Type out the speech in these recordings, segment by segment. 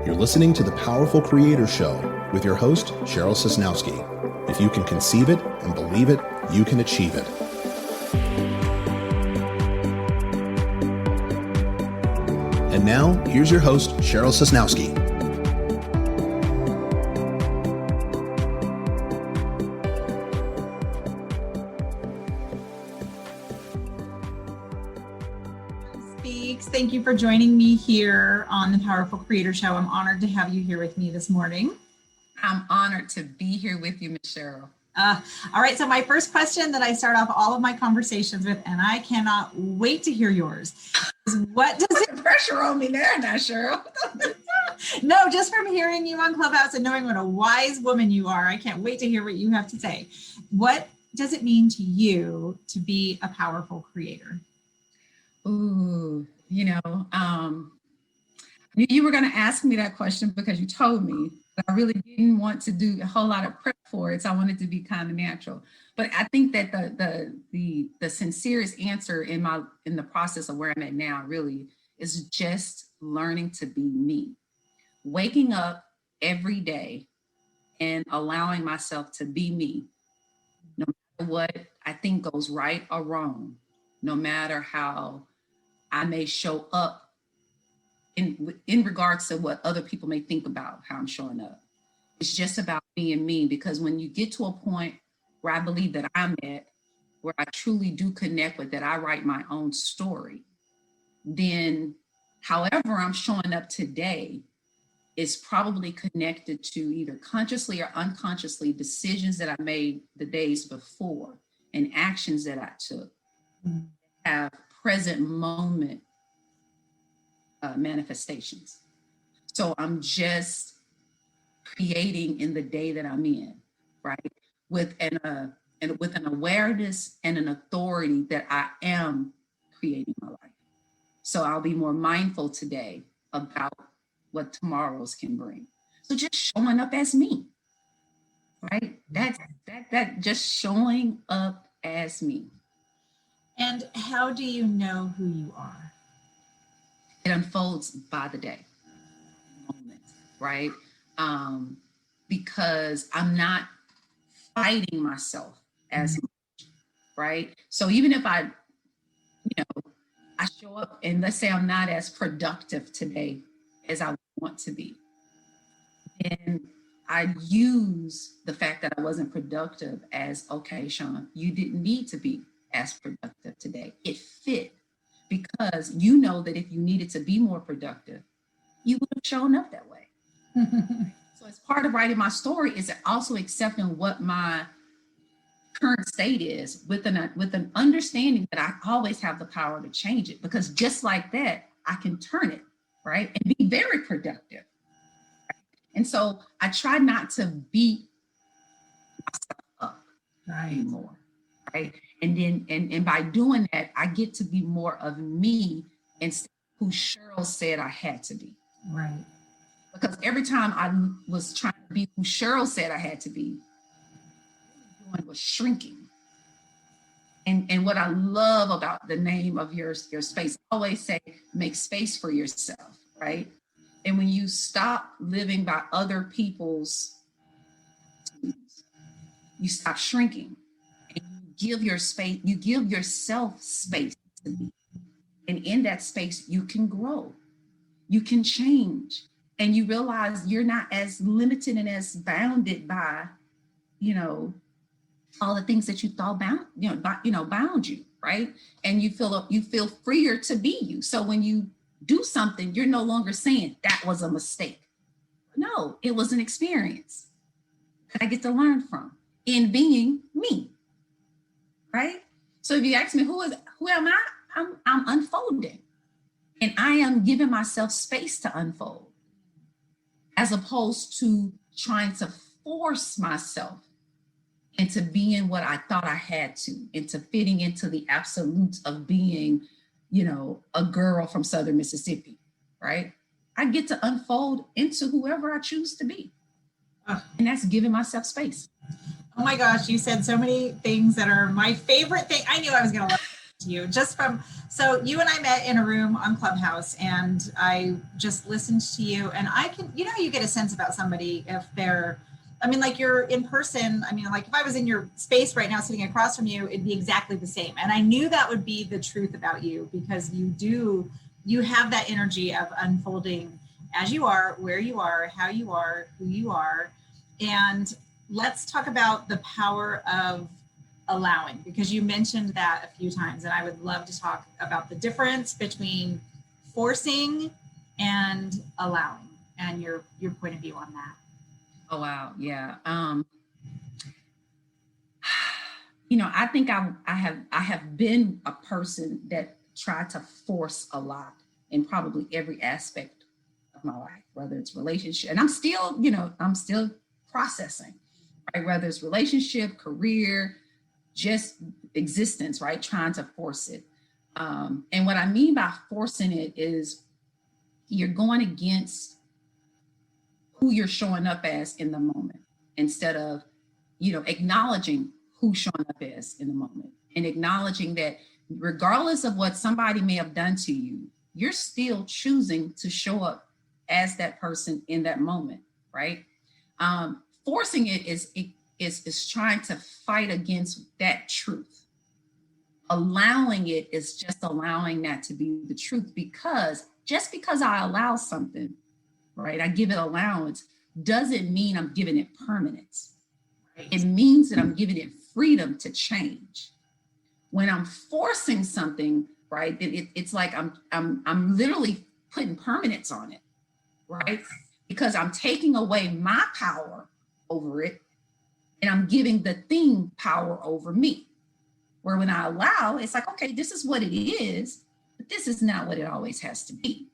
You're listening to The Powerful Creator Show with your host, Cheryl Sosnowski. If you can conceive it and believe it, you can achieve it. And now, here's your host, Cheryl Sosnowski. Thank you for joining me here on the Powerful Creator Show. I'm honored to have you here with me this morning. I'm honored to be here with you, Ms. Cheryl. All right, so my first question that I start off all of my conversations with, and I cannot wait to hear yours, is what does it... Pressure on me there now, Cheryl. No, just from hearing you on Clubhouse and knowing what a wise woman you are, I can't wait to hear what you have to say. What does it mean to you to be a powerful creator? Ooh, you were going to ask me that question because you told me, but I really didn't want to do a whole lot of prep for it. So I wanted to be kind of natural. But I think that the sincerest answer in the process of where I'm at now really is just learning to be me. Waking up every day and allowing myself to be me, no matter what I think goes right or wrong, no matter how I may show up in regards to what other people may think about how I'm showing up. It's just about being me, because when you get to a point where I believe that I'm at, where I truly do connect with that, I write my own story, then however I'm showing up today is probably connected to either consciously or unconsciously decisions that I made the days before and actions that I took. Have present moment manifestations. So I'm just creating in the day that I'm in, right? With an awareness and an authority that I am creating my life. So I'll be more mindful today about what tomorrow's can bring. So just showing up as me, right? That just showing up as me. And how do you know who you are? It unfolds by the day, moment, right? Because I'm not fighting myself as much, right? So even if I show up and let's say I'm not as productive today as I want to be, and I use the fact that I wasn't productive as, okay, Sean, you didn't need to be as productive today. It fit because you know that if you needed to be more productive, you would have shown up that way. So as part of writing my story is also accepting what my current state is with an understanding that I always have the power to change it, because just like that, I can turn it, right? And be very productive. And so I try not to beat myself up anymore, right? And then, and by doing that, I get to be more of me instead of who Cheryl said I had to be. Right. Because every time I was trying to be who Cheryl said I had to be, what was shrinking. And what I love about the name of your space, I always say, make space for yourself, right? And when you stop living by other people's, you stop shrinking. Give your space, you give yourself space to be. And in that space, you can grow, you can change, and you realize you're not as limited and as bounded by, all the things that you thought bound you, right? And you feel freer to be you. So when you do something, you're no longer saying that was a mistake. No, it was an experience that I get to learn from in being me. Right? So if you ask me, who am I? I'm unfolding. And I am giving myself space to unfold, as opposed to trying to force myself into being what I thought I had to, into fitting into the absolutes of being, a girl from Southern Mississippi, right? I get to unfold into whoever I choose to be. And that's giving myself space. Oh my gosh, you said so many things that are my favorite thing. I knew I was going to love You just from, so you and I met in a room on Clubhouse, and I just listened to you, and I can, you get a sense about somebody if they're, I mean, like you're in person. I mean, like if I was in your space right now sitting across from you, it'd be exactly the same. And I knew that would be the truth about you, because you have that energy of unfolding as you are, where you are, how you are, who you are. And let's talk about the power of allowing, because you mentioned that a few times, and I would love to talk about the difference between forcing and allowing, and your point of view on that. Oh, wow. Yeah. I think I have been a person that tried to force a lot in probably every aspect of my life, whether it's relationship, and I'm still processing, right? Whether it's relationship, career, just existence, right? Trying to force it. And what I mean by forcing it is you're going against who you're showing up as in the moment, instead of, acknowledging who's showing up as in the moment, and acknowledging that regardless of what somebody may have done to you, you're still choosing to show up as that person in that moment, right? Forcing it is trying to fight against that truth. Allowing it is just allowing that to be the truth, because just because I allow something, right, I give it allowance, doesn't mean I'm giving it permanence. Right? It means that I'm giving it freedom to change. When I'm forcing something, right, it's like I'm literally putting permanence on it, right? Because I'm taking away my power over it, and I'm giving the thing power over me. Where when I allow, it's like, okay, this is what it is, but this is not what it always has to be,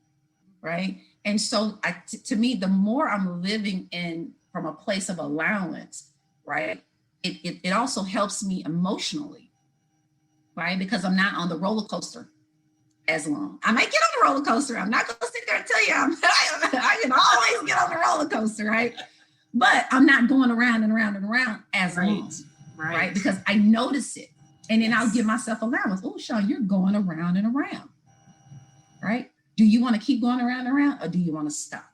right? And so to me, the more I'm living from a place of allowance, right, it also helps me emotionally, right? Because I'm not on the roller coaster as long. I might get on the roller coaster. I'm not going to sit there and tell you I can always get on the roller coaster, right? But I'm not going around and around and around as long, right? Because I notice it. And then I'll give myself allowance. Oh, Sean, you're going around and around, right? Do you want to keep going around and around, or do you want to stop,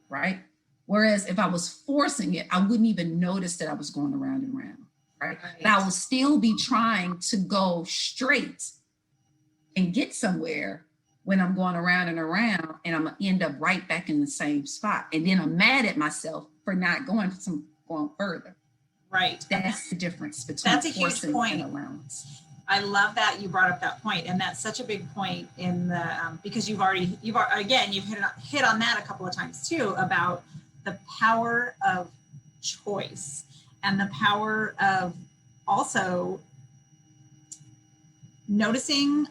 right? Whereas if I was forcing it, I wouldn't even notice that I was going around and around, right? But I will still be trying to go straight and get somewhere when I'm going around and around, and I'm going to end up right back in the same spot. And then I'm mad at myself for not going further. Right. That's the difference between that's a huge point. And allowance. I love that you brought up that point, and that's such a big point in the because you've hit on that a couple of times too, about the power of choice and the power of also noticing,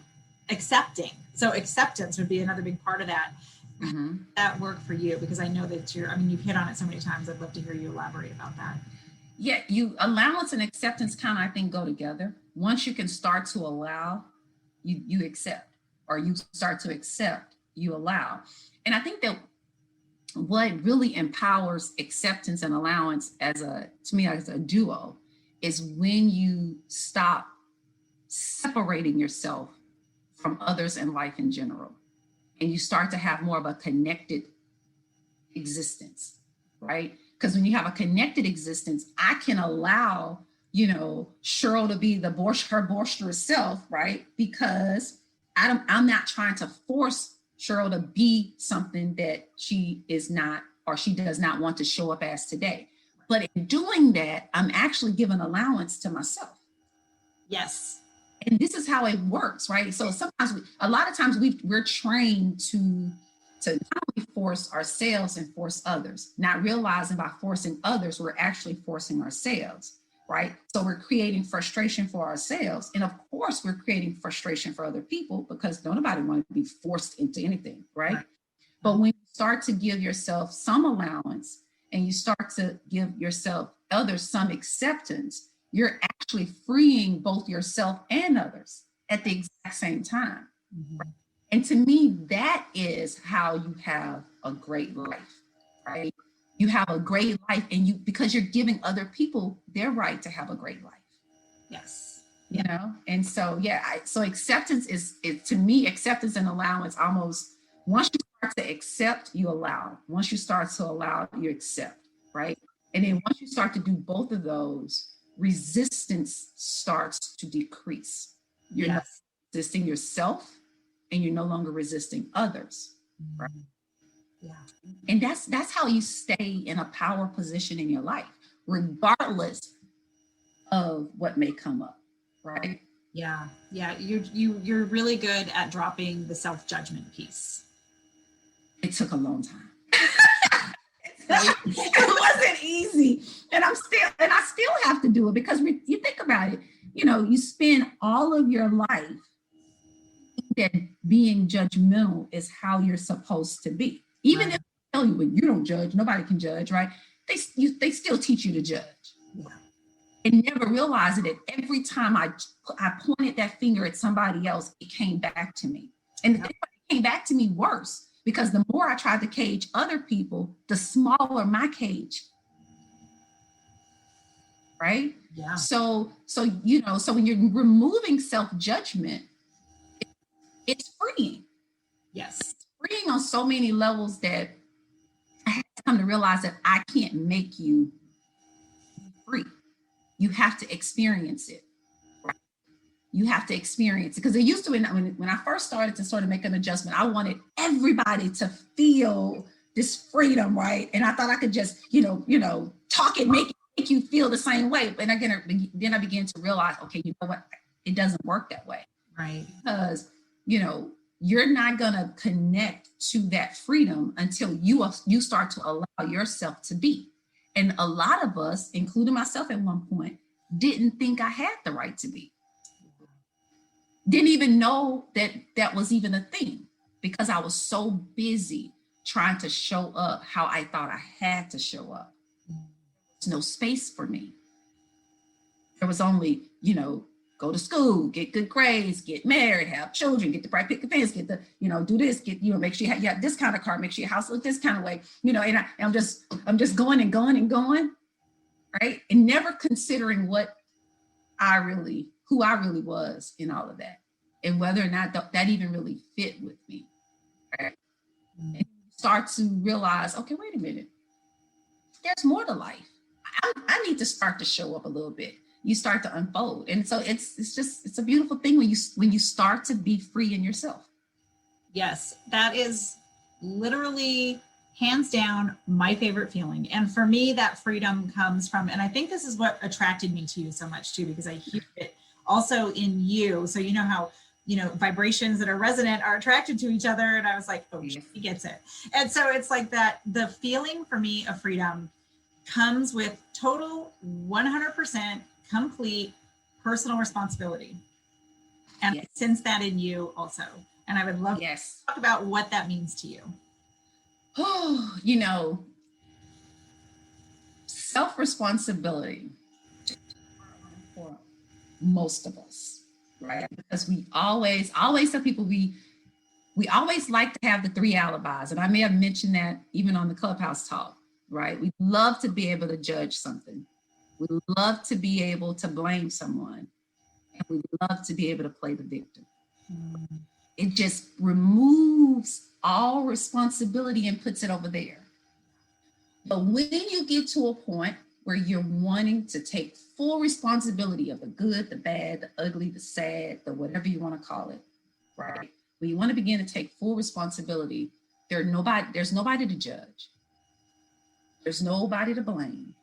accepting. So acceptance would be another big part of that. Mm-hmm. That work for you, because I know that you've hit on it so many times. I'd love to hear you elaborate about that. Yeah, allowance and acceptance kind of, I think, go together. Once you can start to allow, you accept, or you start to accept, you allow. And I think that what really empowers acceptance and allowance as a duo is when you stop separating yourself from others and life in general, and you start to have more of a connected existence, right? Because when you have a connected existence, I can allow, Cheryl to be her boisterous self, right? Because I'm not trying to force Cheryl to be something that she is not, or she does not want to show up as today. But in doing that, I'm actually giving allowance to myself. Yes. And this is how it works, right? So a lot of times we're trained to not only force ourselves and force others, not realizing by forcing others, we're actually forcing ourselves, right? So we're creating frustration for ourselves. And of course, we're creating frustration for other people, because nobody wants to be forced into anything, right? But when you start to give yourself some allowance, and you start to give others some acceptance, you're actually freeing both yourself and others at the exact same time. Mm-hmm. Right? And to me, that is how you have a great life, right? You have a great life, and because you're giving other people their right to have a great life. Yes. you know? And so, yeah, so acceptance is, to me, acceptance and allowance almost, once you start to accept, you allow. Once you start to allow, you accept, right? And then once you start to do both of those, resistance starts to decrease. You're not resisting yourself and you're no longer resisting others, right? Yeah. And that's how you stay in a power position in your life, regardless of what may come up, right? Yeah. Yeah. You're really good at dropping the self-judgment piece. It took a long time. It wasn't easy. And I still have to do it, because you think about it, you know, you spend all of your life that being judgmental is how you're supposed to be. Even if they tell you, when you don't judge, nobody can judge, right? They still teach you to judge. Yeah. And never realizing that every time I pointed that finger at somebody else, it came back to me. And it came back to me worse, because the more I tried to cage other people, the smaller my cage. Right? Yeah. So you know, so when you're removing self-judgment, it's freeing. Yes. It's freeing on so many levels that I had to come to realize that I can't make you free. You have to experience it. Right? You have to experience it. Because it used to, when I first started to sort of make an adjustment, I wanted everybody to feel this freedom, right? And I thought I could just, you know, talk and make you feel the same way. And then I began to realize, okay, you know what? It doesn't work that way. Right. Because, you know, you're not going to connect to that freedom until you start to allow yourself to be. And a lot of us, including myself at one point, didn't think I had the right to be. Didn't even know that was even a thing, because I was so busy trying to show up how I thought I had to show up. There's no space for me. There was only, you know, go to school, get good grades, get married, have children, get the bright picket fence, get the, you know, do this, get, you know, make sure you have this kind of car, make sure your house look this kind of way, you know, and I'm just going and going and going, right? And never considering who I really was in all of that, and whether or not that even really fit with me, right? And you start to realize, okay, wait a minute, there's more to life. I need to start to show up a little bit. You start to unfold. And so it's a beautiful thing when you start to be free in yourself. Yes, that is literally hands down my favorite feeling. And for me, that freedom comes from, and I think this is what attracted me to you so much too, because I hear it also in you. So you know how, you know, vibrations that are resonant are attracted to each other. And I was like, oh, she gets it. And so it's like that, the feeling for me of freedom comes with total 100% complete personal responsibility. And I sense that in you also. And I would love to talk about what that means to you. Oh, you know, self-responsibility for most of us, right? Because we always tell people we always like to have the 3 alibis. And I may have mentioned that even on the Clubhouse talk, right? We love to be able to judge something. We love to be able to blame someone. And we love to be able to play the victim. It just removes all responsibility and puts it over there. But when you get to a point where you're wanting to take full responsibility of the good, the bad, the ugly, the sad, the whatever you want to call it, right? When you want to begin to take full responsibility, there's nobody to judge. There's nobody to blame.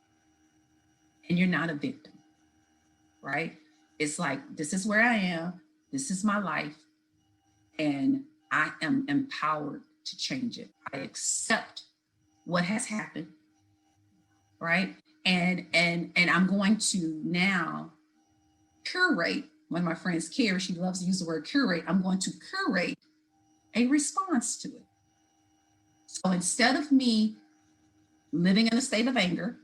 And you're not a victim, right? It's like, this is where I am. This is my life. And I am empowered to change it. I accept what has happened, right? And I'm going to now curate. One of my friends, Carrie, she loves to use the word curate. I'm going to curate a response to it. So instead of me living in a state of anger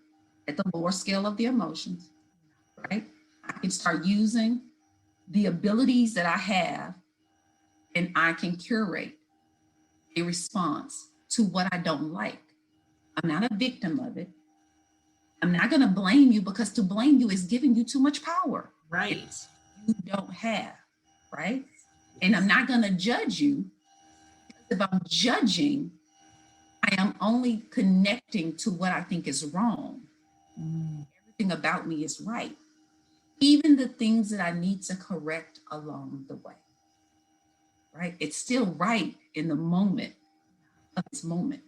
at the lower scale of the emotions, right? I can start using the abilities that I have, and I can curate a response to what I don't like. I'm not a victim of it. I'm not going to blame you, because to blame you is giving you too much power. Right. you don't have, right? And I'm not going to judge you. If I'm judging, I am only connecting to what I think is wrong. Everything about me is right. Even the things that I need to correct along the way, right? It's still right in the moment of this moment,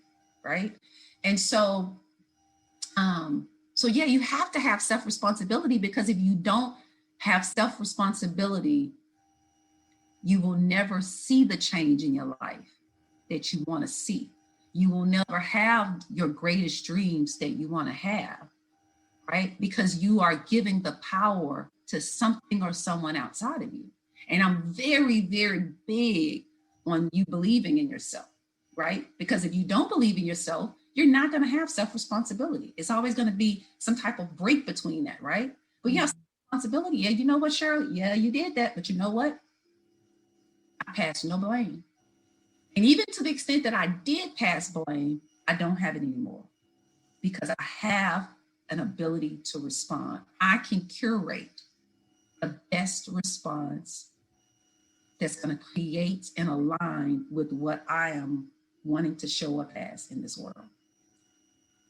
right? And so, yeah, you have to have self-responsibility, because if you don't have self-responsibility, you will never see the change in your life that you want to see. You will never have your greatest dreams that you want to have, right? Because you are giving the power to something or someone outside of you. And I'm very, very big on you believing in yourself, right? Because if you don't believe in yourself, you're not going to have self-responsibility. It's always going to be some type of break between that, right? But you have responsibility. Yeah, you know what, Cheryl? Yeah, you did that. But you know what? I pass no blame. And even to the extent that I did pass blame, I don't have it anymore, because I have an ability to respond. I can curate the best response that's going to create and align with what I am wanting to show up as in this world.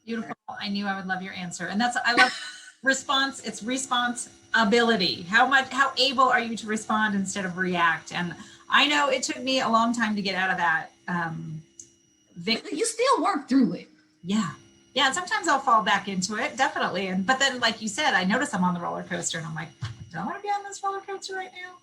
Beautiful. I knew I would love your answer. And I love response. It's responsibility. How able are you to respond instead of react? And I know it took me a long time to get out of that. You still work through it. Yeah. Yeah. And sometimes I'll fall back into it. Definitely. But then, like you said, I notice I'm on the roller coaster and I'm like, do I want to be on this roller coaster right now?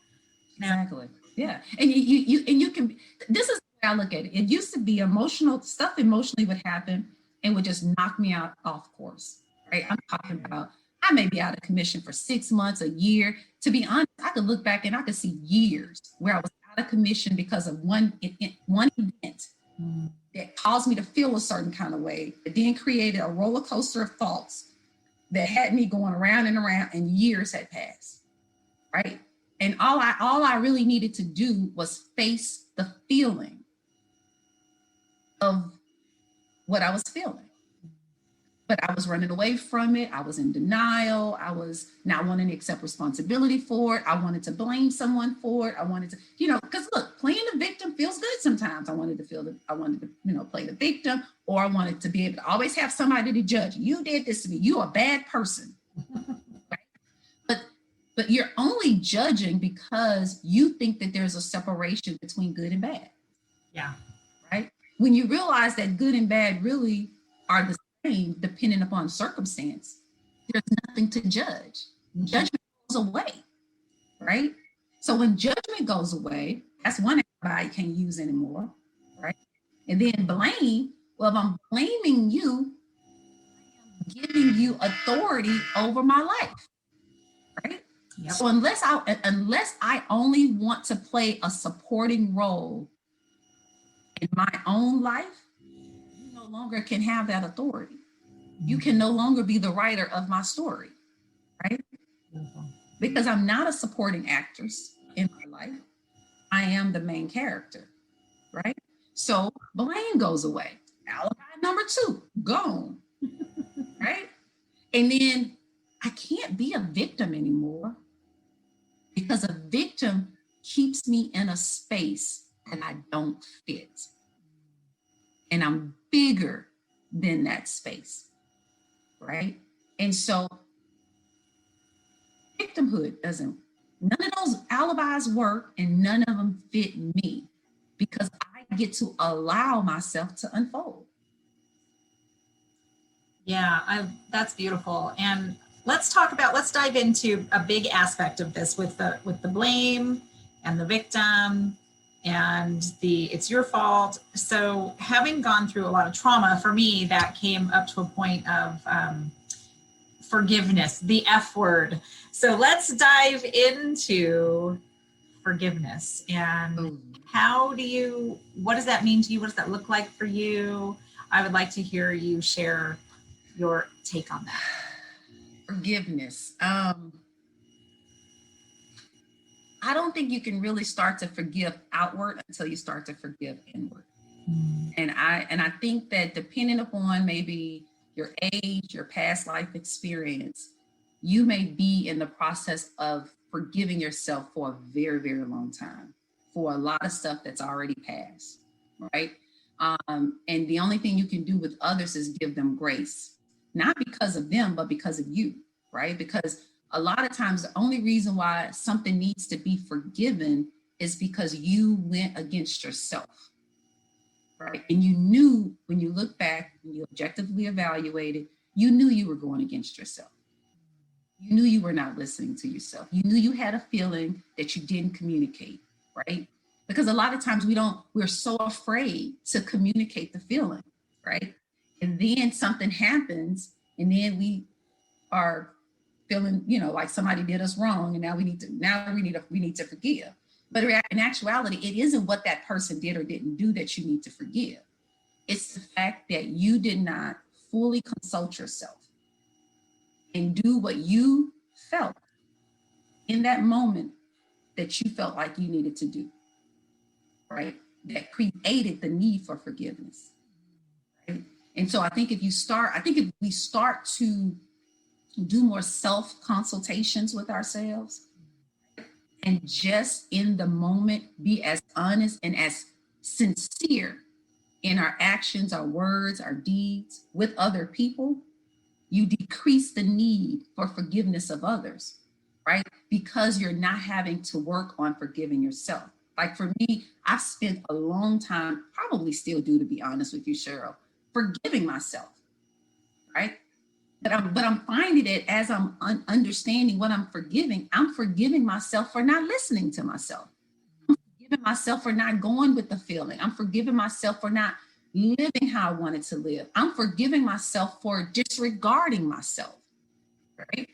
No. Exactly. Yeah. And you can, this is the way I look at it. It used to be emotionally would happen and would just knock me out off course, right? I'm talking about, I may be out of commission for 6 months, a year. To be honest, I could look back and I could see years where I was out of commission because of one event that caused me to feel a certain kind of way, that then created a roller coaster of thoughts that had me going around and around, and years had passed, right? And all I really needed to do was face the feeling of what I was feeling. But I was running away from it. I was in denial. I was not wanting to accept responsibility for it. I wanted to blame someone for it. I wanted to, because look, playing the victim feels good sometimes. I wanted to play the victim, or I wanted to be able to always have somebody to judge. You did this to me. You're a bad person. Right? But you're only judging because you think that there's a separation between good and bad. Yeah. Right? When you realize that good and bad really are the same, depending upon circumstance, there's nothing to judge. Judgment goes away, right? So when judgment goes away, that's one I can't use anymore, right? And then blame, well, if I'm blaming you, I'm giving you authority over my life, right? Yep. So unless I only want to play a supporting role in my own life, you no longer can have that authority. You can no longer be the writer of my story, right? Because I'm not a supporting actress in my life. I am the main character, right? So blame goes away. Alibi number 2, gone, right? And then I can't be a victim anymore, because a victim keeps me in a space that I don't fit. And I'm bigger than that space, right? And so victimhood none of those alibis work, and none of them fit me, because I get to allow myself to unfold. Yeah, that's beautiful. And let's dive into a big aspect of this with the blame and the victim and it's your fault. So having gone through a lot of trauma, for me, that came up to a point of forgiveness, the F word. So let's dive into forgiveness. And what does that mean to you? What does that look like for you? I would like to hear you share your take on that. Forgiveness. I don't think you can really start to forgive outward until you start to forgive inward. And I think that depending upon maybe your age, your past life experience, you may be in the process of forgiving yourself for a very, very long time for a lot of stuff that's already passed, right? And the only thing you can do with others is give them grace, not because of them, but because of you, right? Because a lot of times the only reason why something needs to be forgiven is because you went against yourself, right? And you knew when you look back, when you objectively evaluated, you knew you were going against yourself. You knew you were not listening to yourself. You knew you had a feeling that you didn't communicate, right? Because a lot of times we're so afraid to communicate the feeling, right? And then something happens and then we are feeling, like somebody did us wrong and now we need to forgive. But in actuality, it isn't what that person did or didn't do that you need to forgive. It's the fact that you did not fully consult yourself and do what you felt in that moment that you felt like you needed to do, right? That created the need for forgiveness, right? And so I think if we start to do more self-consultations with ourselves and just in the moment be as honest and as sincere in our actions, our words, our deeds with other people, you decrease the need for forgiveness of others, right? Because you're not having to work on forgiving yourself. Like for me, I've spent a long time, probably still do, to be honest with you, Cheryl, forgiving myself, right? But I'm finding it as I'm understanding what I'm forgiving myself for not listening to myself. I'm forgiving myself for not going with the feeling. I'm forgiving myself for not living how I wanted to live. I'm forgiving myself for disregarding myself, right?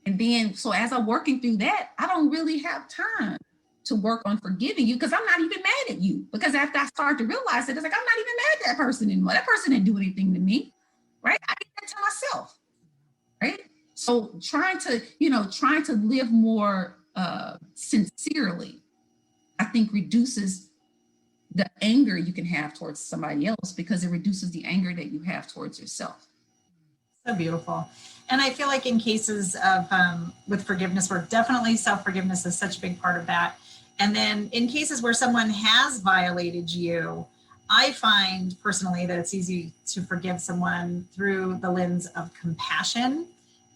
And then, so as I'm working through that, I don't really have time to work on forgiving you because I'm not even mad at you. Because after I start to realize it, it's like, I'm not even mad at that person anymore. That person didn't do anything to me, right? I did that to myself, right? So trying to live more sincerely, I think reduces the anger you can have towards somebody else because it reduces the anger that you have towards yourself. So beautiful. And I feel like in cases of with forgiveness, where definitely self-forgiveness is such a big part of that. And then in cases where someone has violated you, I find personally that it's easy to forgive someone through the lens of compassion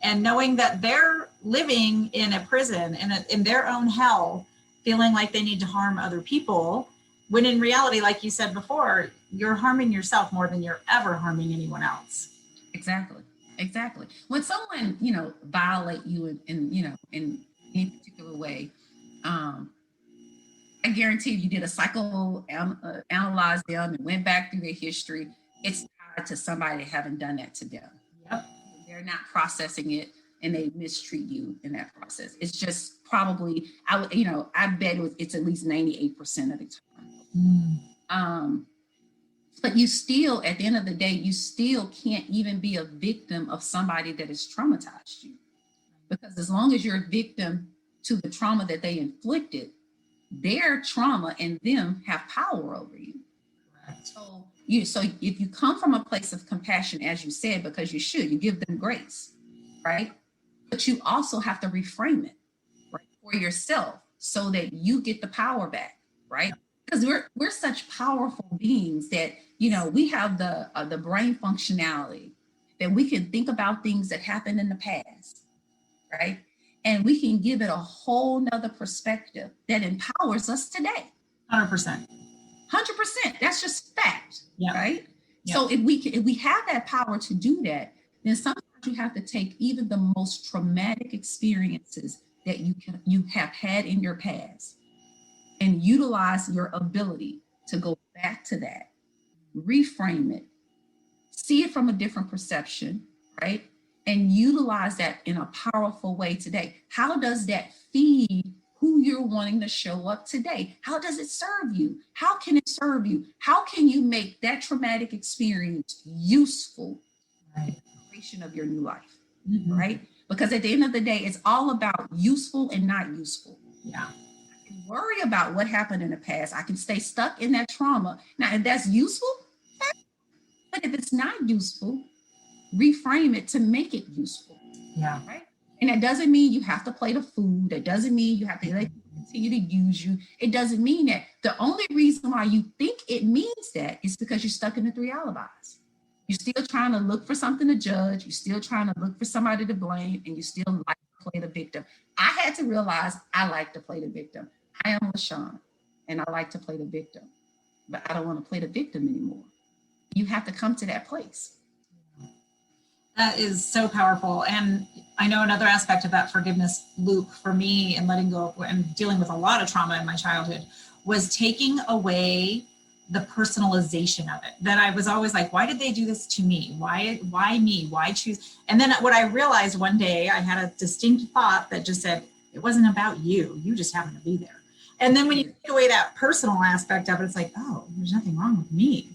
and knowing that they're living in a prison, in their own hell, feeling like they need to harm other people, when in reality, like you said before, you're harming yourself more than you're ever harming anyone else. Exactly. When someone, violate you in any particular way, I guarantee if you did a psychoanalyze them and went back through their history, it's tied to somebody that haven't done that to them. Yep. They're not processing it and they mistreat you in that process. It's just probably, I bet it's at least 98% of the time. But you still, at the end of the day, you still can't even be a victim of somebody that has traumatized you. Because as long as you're a victim to the trauma that they inflicted, their trauma and them have power over you. Right. So if you come from a place of compassion, as you said, because you give them grace, right? But you also have to reframe it, right, for yourself so that you get the power back, right? Because we're such powerful beings that, we have the brain functionality that we can think about things that happened in the past, right? And we can give it a whole nother perspective that empowers us today. 100%. 100%. That's just fact, right? Yep. So if we have that power to do that, then sometimes you have to take even the most traumatic experiences that you have had in your past and utilize your ability to go back to that, reframe it, see it from a different perception, right? And utilize that in a powerful way today. How does that feed who you're wanting to show up today? How does it serve you? How can it serve you? How can you make that traumatic experience useful in the creation of your new life, right? Because at the end of the day, it's all about useful and not useful. Yeah. I can worry about what happened in the past. I can stay stuck in that trauma. Now, if that's useful, but if it's not useful, reframe it to make it useful. Yeah. Right. And that doesn't mean you have to play the fool. That doesn't mean you have to let people continue to use you. It doesn't mean that. The only reason why you think it means that is because you're stuck in the 3 alibis. You're still trying to look for something to judge. You're still trying to look for somebody to blame, and you still like to play the victim. I had to realize I like to play the victim. I am LaShawn, and I like to play the victim, but I don't want to play the victim anymore. You have to come to that place. That is so powerful. And I know another aspect of that forgiveness loop for me and letting go and dealing with a lot of trauma in my childhood was taking away the personalization of it. That I was always like, why did they do this to me? Why me? Why choose? And then what I realized one day, I had a distinct thought that just said, it wasn't about you. You just happened to be there. And then when you take away that personal aspect of it, it's like, oh, there's nothing wrong with me.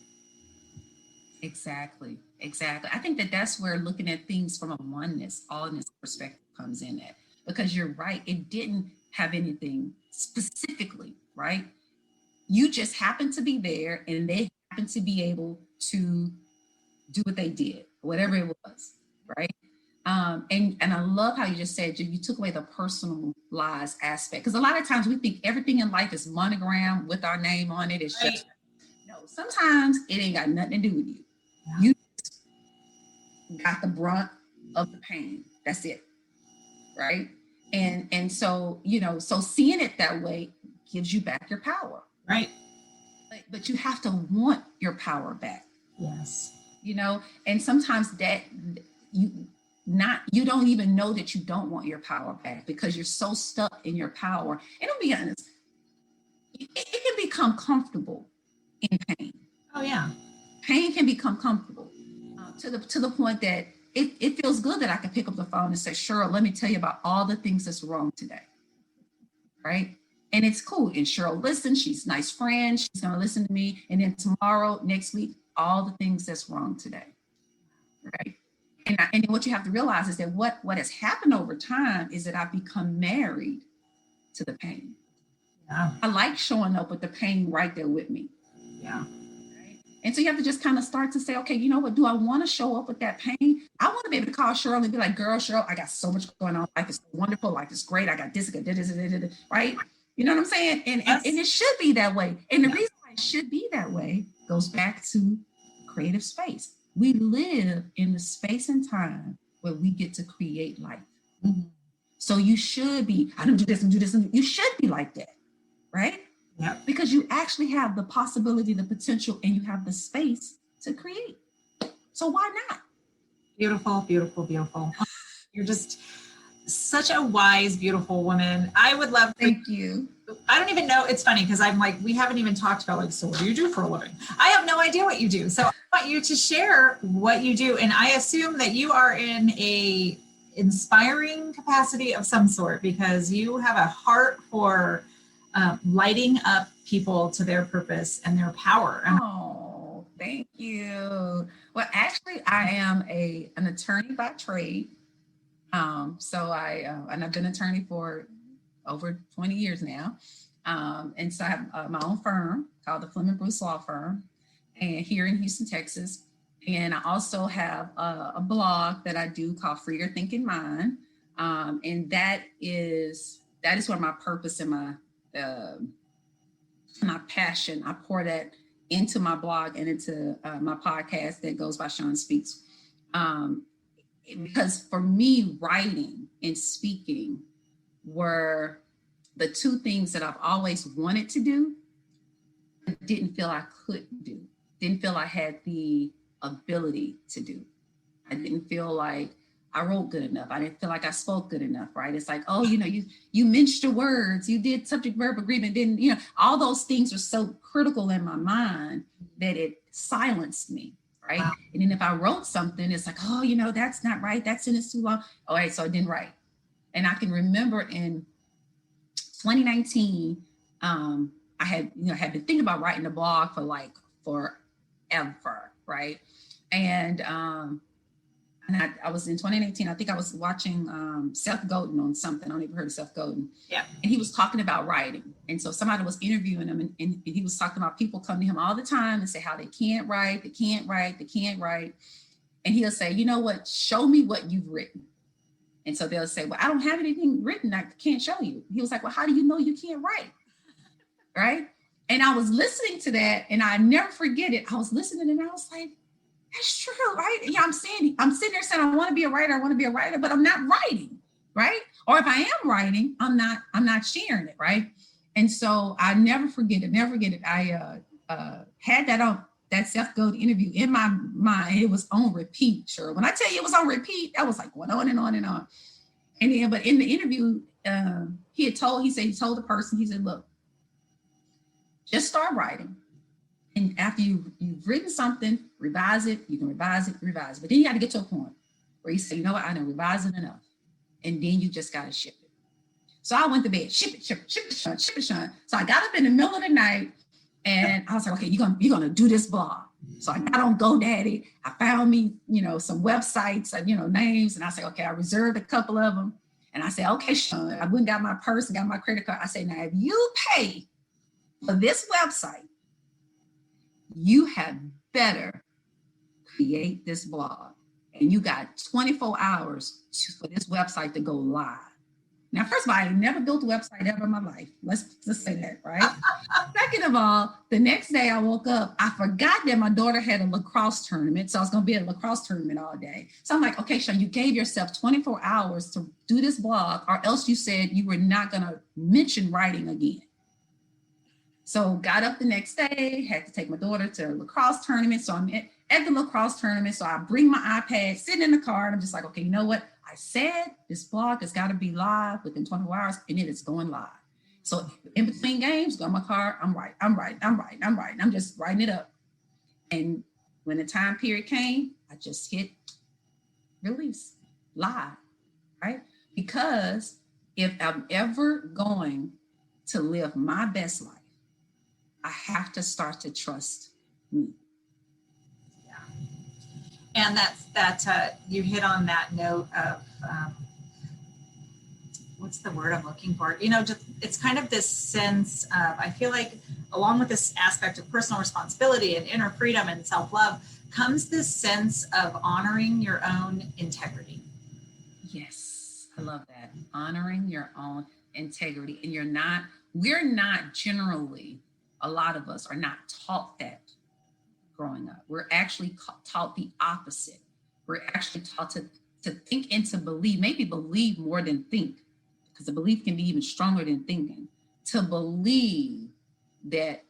Exactly. I think that that's where looking at things from a oneness, allness perspective comes in at. Because you're right, it didn't have anything specifically, right? You just happened to be there, and they happened to be able to do what they did, whatever it was, right? And I love how you just said you took away the personalized aspect, because a lot of times we think everything in life is monogrammed with our name on it. It's just, no, sometimes it ain't got nothing to do with you. Yeah. You just got the brunt of the pain. That's it, right? And so, so seeing it that way gives you back your power. Right. But you have to want your power back. Yes. And sometimes that you don't even know that you don't want your power back because you're so stuck in your power. And I'll be honest, it can become comfortable in pain. Oh yeah. Pain can become comfortable to the point that it feels good that I can pick up the phone and say, Cheryl, let me tell you about all the things that's wrong today. Right. And it's cool. And Cheryl listens. She's a nice friend. She's going to listen to me. And then tomorrow, next week, all the things that's wrong today. Right. And what you have to realize is that what has happened over time is that I've become married to the pain. Yeah. I like showing up with the pain right there with me. Yeah. Right? And so you have to just kind of start to say, okay, you know what? Do I want to show up with that pain? I want to be able to call Cheryl and be like, girl, Cheryl, I got so much going on. Life is wonderful. Life is great. I got this, right? You know what I'm saying? And it should be that way. And the reason why it should be that way goes back to creative space. We live in the space and time where we get to create life. Mm-hmm. So you should be, I don't do this and do this. And you should be like that, right? Yeah. Because you actually have the possibility, the potential, and you have the space to create. So why not? Beautiful, beautiful, beautiful. You're just such a wise, beautiful woman. I would love to. Thank you. I don't even know. It's funny because I'm like, we haven't even talked about like, so what do you do for a living? I have no idea what you do. So I want you to share what you do. And I assume that you are in a inspiring capacity of some sort because you have a heart for lighting up people to their purpose and their power. Oh, thank you. Well, actually, I am an attorney by trade. And I've been an attorney for over 20 years now. And so I have my own firm called the Fleming Bruce Law Firm and here in Houston, Texas. And I also have a blog that I do called Free Your Thinking Mind. And that is where my purpose and my passion, I pour that into my blog and into my podcast that goes by ShonSpeaks. Because for me, writing and speaking were the two things that I've always wanted to do, but didn't feel I could do, didn't feel I had the ability to do. I didn't feel like I wrote good enough. I didn't feel like I spoke good enough, right? It's like, oh, you minced your words, you did subject verb agreement, didn't, all those things are so critical in my mind that it silenced me. Right. Wow. And then if I wrote something, it's like, oh, that's not right. That sentence too long. All right. So I didn't write. And I can remember in 2019, I had been thinking about writing a blog for like forever. Right. And I was in 2018, I think I was watching Seth Godin on something. I don't even heard of Seth Godin. Yeah. And he was talking about writing. And so somebody was interviewing him and he was talking about people come to him all the time and say how they can't write. And he'll say, you know what, show me what you've written. And so they'll say, well, I don't have anything written. I can't show you. He was like, well, how do you know you can't write? Right. And I was listening to that and I never forget it. I was listening and I was like, that's true, right? Yeah, I'm sitting there saying, I want to be a writer, but I'm not writing, right? Or if I am writing, I'm not sharing it, right? And so I never forget it. I had that Seth Godin interview in my mind. It was on repeat, sure. When I tell you it was on repeat, that was like going on and on and on. And then, but in the interview, he told the person, he said, look, just start writing. And after you've written something, revise it. You can revise it. But then you got to get to a point where you say, you know what, I didn't revise it enough. And then you just got to ship it. So I went to bed, ship it, Sean. So I got up in the middle of the night and I was like, okay, you're gonna do this blog. So I got on GoDaddy. I found me, some websites, names. And I say, okay, I reserved a couple of them. And I said, okay, Sean, I went and got my purse and got my credit card. I say, now, if you pay for this website, you had better create this blog. And you got 24 hours for this website to go live. Now, first of all, I never built a website ever in my life. Let's just say that, right? Second of all, the next day I woke up, I forgot that my daughter had a lacrosse tournament. So I was going to be at a lacrosse tournament all day. So I'm like, okay, Sean, you gave yourself 24 hours to do this blog, or else you said you were not going to mention writing again. So got up the next day, had to take my daughter to a lacrosse tournament. So I'm at the lacrosse tournament. So I bring my iPad, sitting in the car, and I'm just like, okay, you know what? I said this blog has got to be live within 24 hours, and it is going live. So in between games, go in my car, I'm writing. I'm just writing it up. And when the time period came, I just hit release, live, right? Because if I'm ever going to live my best life, I have to start to trust me. And you hit on that note of, what's the word I'm looking for? Just, it's kind of this sense of, I feel like along with this aspect of personal responsibility and inner freedom and self-love comes this sense of honoring your own integrity. Yes, I love that. Honoring your own integrity. And we're not generally, a lot of us are not taught that. Growing up, we're actually taught the opposite. We're actually taught to think and to believe, maybe believe more than think, because the belief can be even stronger than thinking, to believe that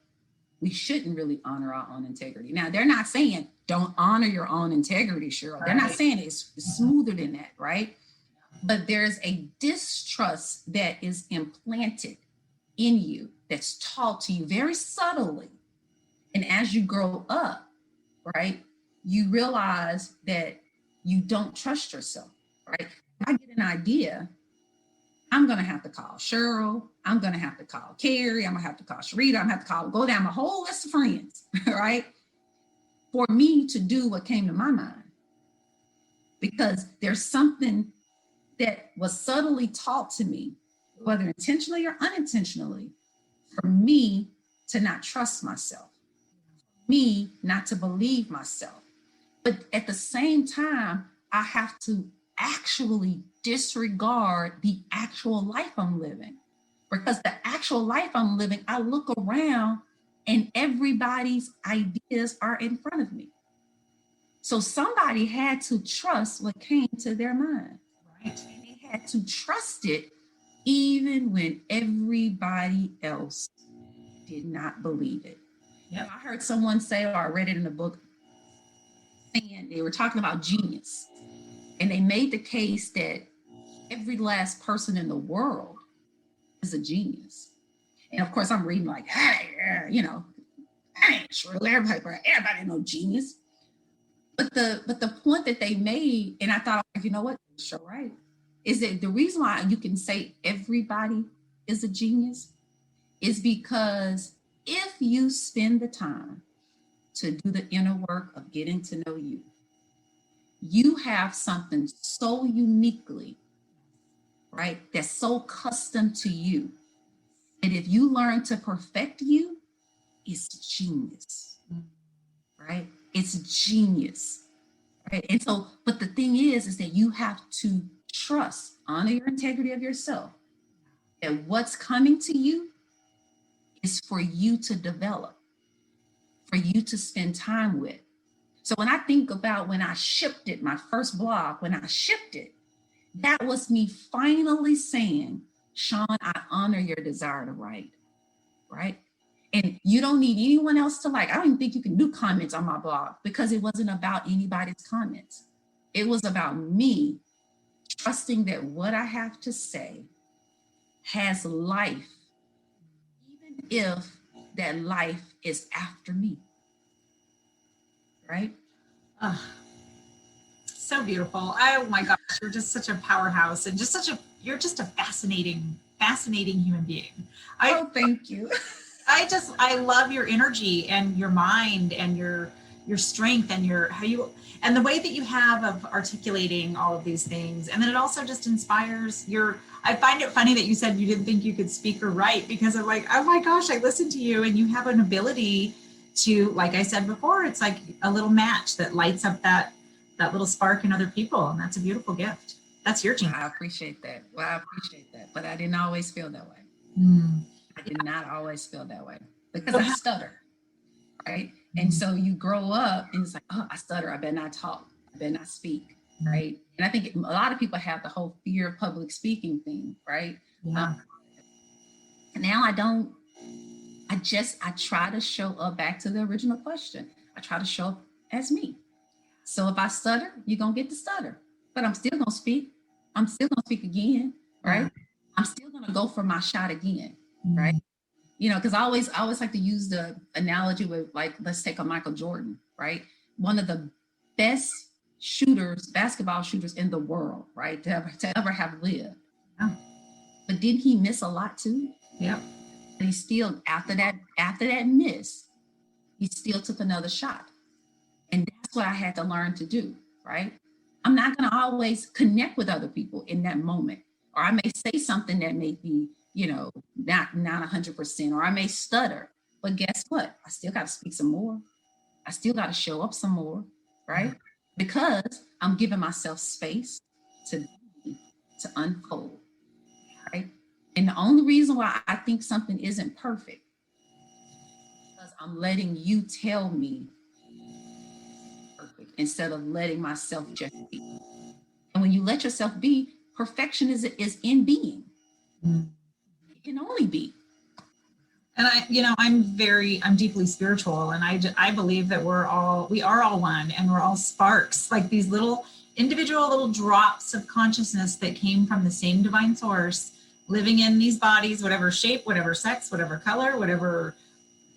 we shouldn't really honor our own integrity. Now, they're not saying don't honor your own integrity, Cheryl. Right. They're not saying it's smoother than that, right? But there's a distrust that is implanted in you, that's taught to you very subtly. And as you grow up, right, you realize that you don't trust yourself, right? If I get an idea, I'm going to have to call Cheryl. I'm going to have to call Carrie. I'm going to have to call Sharita. I'm going to have to go down my whole list of friends, right? For me to do what came to my mind. Because there's something that was subtly taught to me, whether intentionally or unintentionally, for me to not trust myself. Me not to believe myself. But at the same time, I have to actually disregard the actual life I'm living. Because the actual life I'm living, I look around and everybody's ideas are in front of me. So somebody had to trust what came to their mind. Right. And they had to trust it even when everybody else did not believe it. Yeah, I heard someone say, or I read it in a book, saying they were talking about genius. And they made the case that every last person in the world is a genius. And of course, I'm reading like, hey, I ain't sure everybody know genius. But the point that they made, and I thought, you know what, sure, right, is that the reason why you can say everybody is a genius is because if you spend the time to do the inner work of getting to know you, you have something so uniquely, right, that's so custom to you. And if you learn to perfect you, it's genius, right? It's genius, right? And so, but the thing is that you have to trust, honor your integrity of yourself. And what's coming to you is for you to develop, for you to spend time with. So when I think about when I shipped it, my first blog, when I shipped it, that was me finally saying, Sean, I honor your desire to write, right? And you don't need anyone else to like. I don't even think you can do comments on my blog because it wasn't about anybody's comments. It was about me trusting that what I have to say has life, even if that life is after me, right? So beautiful. Oh my gosh, you're just such a powerhouse and you're just a fascinating human being. Thank you. I love your energy and your mind and your strength and and the way that you have of articulating all of these things. And then it also just inspires I find it funny that you said you didn't think you could speak or write, because I'm like, oh my gosh, I listened to you and you have an ability to, like I said before, it's like a little match that lights up that little spark in other people. And that's a beautiful gift. That's your genius. I appreciate that. Well, I appreciate that, but I didn't always feel that way. I did not always feel that way because I stutter, right? And so you grow up and it's like, oh, I stutter. I better not talk. I better not speak, right? And I think a lot of people have the whole fear of public speaking thing, right? Yeah. Now I don't. I try to show up, back to the original question. I try to show up as me. So if I stutter, you're going to get to stutter, but I'm still going to speak. I'm still going to speak again, right? I'm still going to go for my shot again, right? Because I always like to use the analogy with, like, let's take a Michael Jordan, right? One of the best basketball shooters in the world, right? To ever have lived. Yeah. But didn't he miss a lot too? Yeah. And he still, after that miss, he still took another shot. And that's what I had to learn to do, right? I'm not going to always connect with other people in that moment. Or I may say something that may be, not 100%, or I may stutter. But guess what? I still got to speak some more. I still got to show up some more, right? Because I'm giving myself space to unfold, right? And the only reason why I think something isn't perfect is because I'm letting you tell me perfect instead of letting myself just be. And when you let yourself be, perfection is in being. It can only be. And I'm deeply spiritual, and I believe that we are all one, and we're all sparks, like these little individual drops of consciousness that came from the same divine source, living in these bodies, whatever shape, whatever sex, whatever color, whatever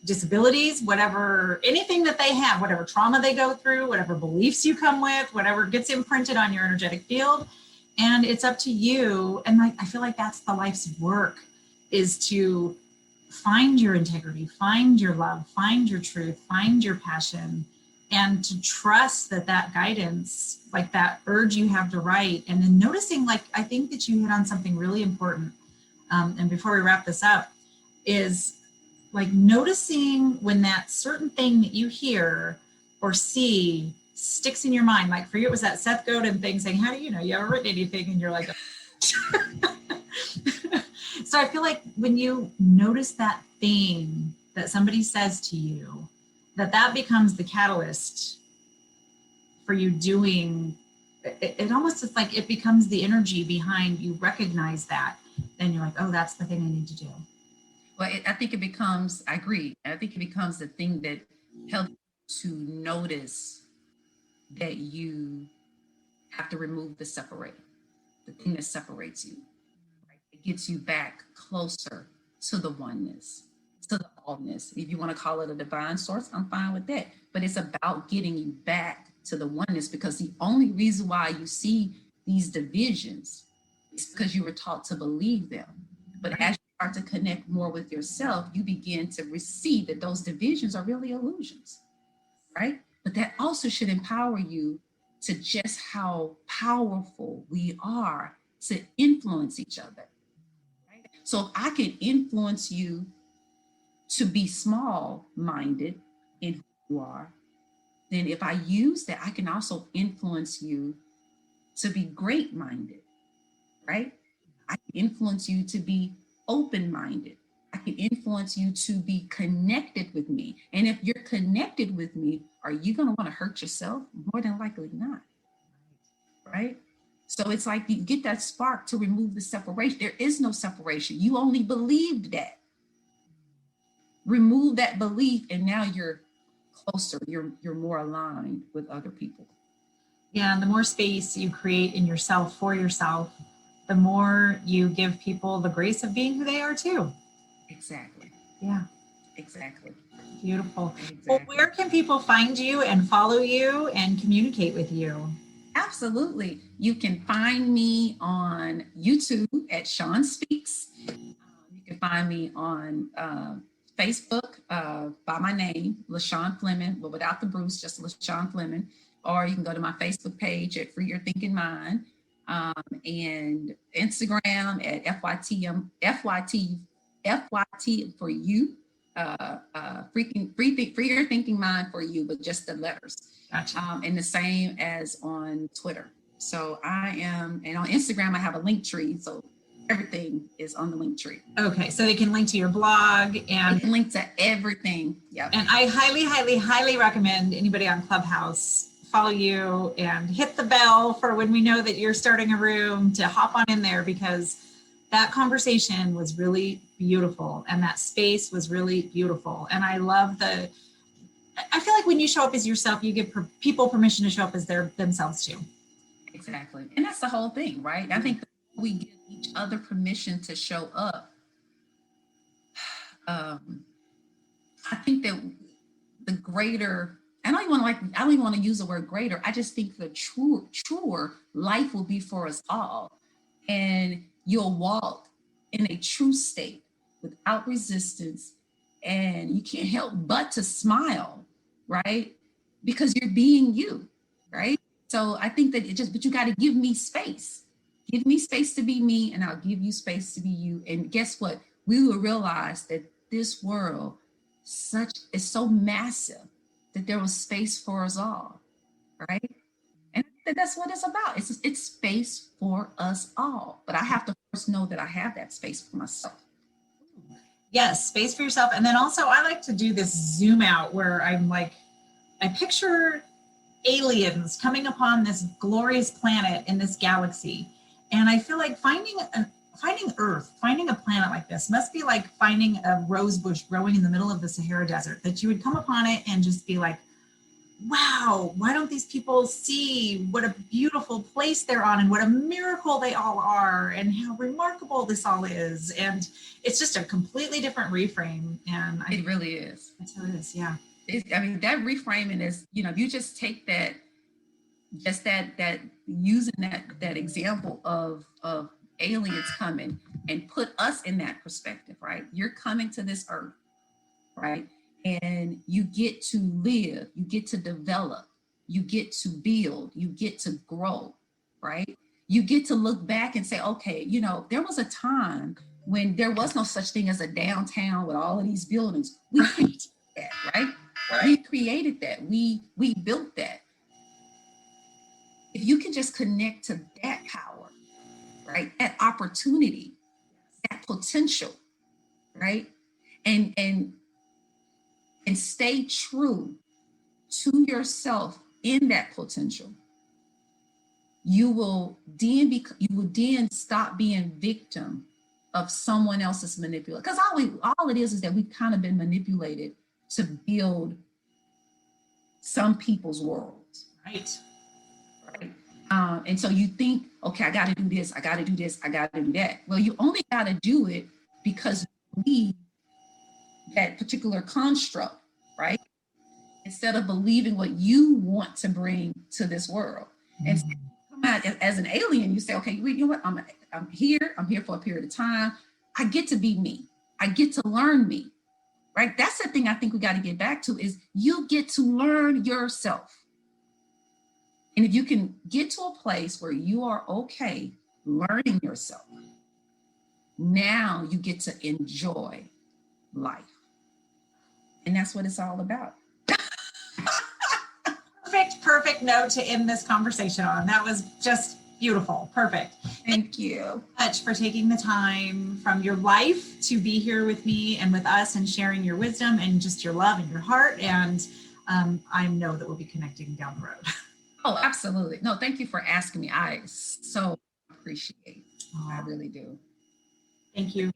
disabilities, whatever, anything that they have, whatever trauma they go through, whatever beliefs you come with, whatever gets imprinted on your energetic field. And it's up to you. And I feel like that's the life's work, is to find your integrity, find your love, find your truth, find your passion, and to trust that guidance, like that urge you have to write. And then noticing, like, I think that you hit on something really important. And before we wrap this up, is like noticing when that certain thing that you hear or see sticks in your mind. Like for you, it was that Seth Godin thing saying, how do you know you haven't written anything? And you're like, so I feel like when you notice that thing that somebody says to you, that becomes the catalyst for you doing, it almost is like it becomes the energy behind you recognize that. Then you're like, oh, that's the thing I need to do. Well, I think it becomes, I agree. I think it becomes the thing that helps to notice that you have to remove the thing that separates you. Right? It gets you back closer to the oneness, to the allness. If you want to call it a divine source, I'm fine with that. But it's about getting you back to the oneness, because the only reason why you see these divisions is because you were taught to believe them. But as you start to connect more with yourself, you begin to receive that those divisions are really illusions, right? But that also should empower you to just how powerful we are to influence each other. Right? So if I can influence you to be small-minded in who you are, then if I use that, I can also influence you to be great-minded right? I can influence you to be open-minded. I can influence you to be connected with me. And if you're connected with me, are you going to want to hurt yourself? More than likely not, right? So it's like you get that spark to remove the separation. There is no separation. You only believed that. Remove that belief, and now you're closer. You're more aligned with other people. Yeah, and the more space you create in yourself for yourself, the more you give people the grace of being who they are too. Exactly. Yeah. Exactly. Beautiful. Exactly. Well, where can people find you and follow you and communicate with you? Absolutely. You can find me on YouTube at ShonSpeaks. You can find me on Facebook by my name, LaShawn Fleming, but without the Bruce, just LaShawn Fleming. Or you can go to my Facebook page at Free Your Thinking Mind, and Instagram at FYT for you. Free Your Thinking Mind for you, but just the letters. Gotcha. And the same as on Twitter. So I am, and on Instagram I have a link tree. So everything is on the link tree. Okay, so they can link to your blog and link to everything. Yeah. And I highly, highly, highly recommend anybody on Clubhouse follow you and hit the bell for when we know that you're starting a room to hop on in there, because that conversation was really beautiful and that space was really beautiful. And I love I feel like when you show up as yourself, you give people permission to show up as themselves too. Exactly. And that's the whole thing, right? I think we give each other permission to show up. I think that the greater, I don't even want to use the word greater. I just think the truer life will be for us all. And you'll walk in a true state without resistance. And you can't help but to smile, right? Because you're being you, right? So I think that but you got to give me space. Give me space to be me, and I'll give you space to be you. And guess what? We will realize that this world is so massive that there was space for us all, right? And that's what it's about. It's space for us all. But I have to first know that I have that space for myself. Yes, space for yourself. And then also I like to do this zoom out where I'm like, I picture aliens coming upon this glorious planet in this galaxy. And I feel like finding Earth, finding a planet like this must be like finding a rose bush growing in the middle of the Sahara Desert, that you would come upon it and just be like, wow, why don't these people see what a beautiful place they're on and what a miracle they all are and how remarkable this all is. And it's just a completely different reframe. And it really is. That's how it is. Yeah. That reframing is, if you just take that, using that example of aliens coming and put us in that perspective, right? You're coming to this earth, right? And you get to live, you get to develop, you get to build, you get to grow, right? You get to look back and say, okay, there was a time when there was no such thing as a downtown with all of these buildings. We created that, right? We created that. We built that. If you can just connect to that power, right? That opportunity, that potential, right? And stay true to yourself in that potential, you will then stop being victim of someone else's manipulation. Because all it is that we've kind of been manipulated to build some people's worlds. Right. And so you think, okay, I got to do this, I got to do this, I got to do that. Well, you only got to do it because you believe that particular construct, right? Instead of believing what you want to bring to this world. Mm-hmm. And so you come out as an alien, you say, okay, you know what? I'm here for a period of time. I get to be me. I get to learn me, right? That's the thing I think we got to get back to is you get to learn yourself. And if you can get to a place where you are okay learning yourself, now you get to enjoy life. And that's what it's all about. Perfect note to end this conversation on. That was just beautiful. Perfect. Thank you much for taking the time from your life to be here with me and with us and sharing your wisdom and just your love and your heart. And I know that we'll be connecting down the road. Oh, absolutely. No, thank you for asking me. I so appreciate. I really do. Thank you.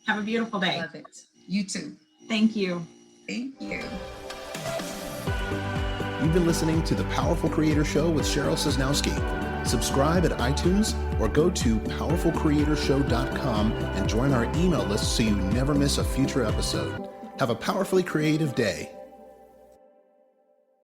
Have a beautiful day. Love it. You too. Thank you. Thank you. You've been listening to The Powerful Creator Show with Cheryl Sosnowski. Subscribe at iTunes or go to powerfulcreatorshow.com and join our email list so you never miss a future episode. Have a powerfully creative day.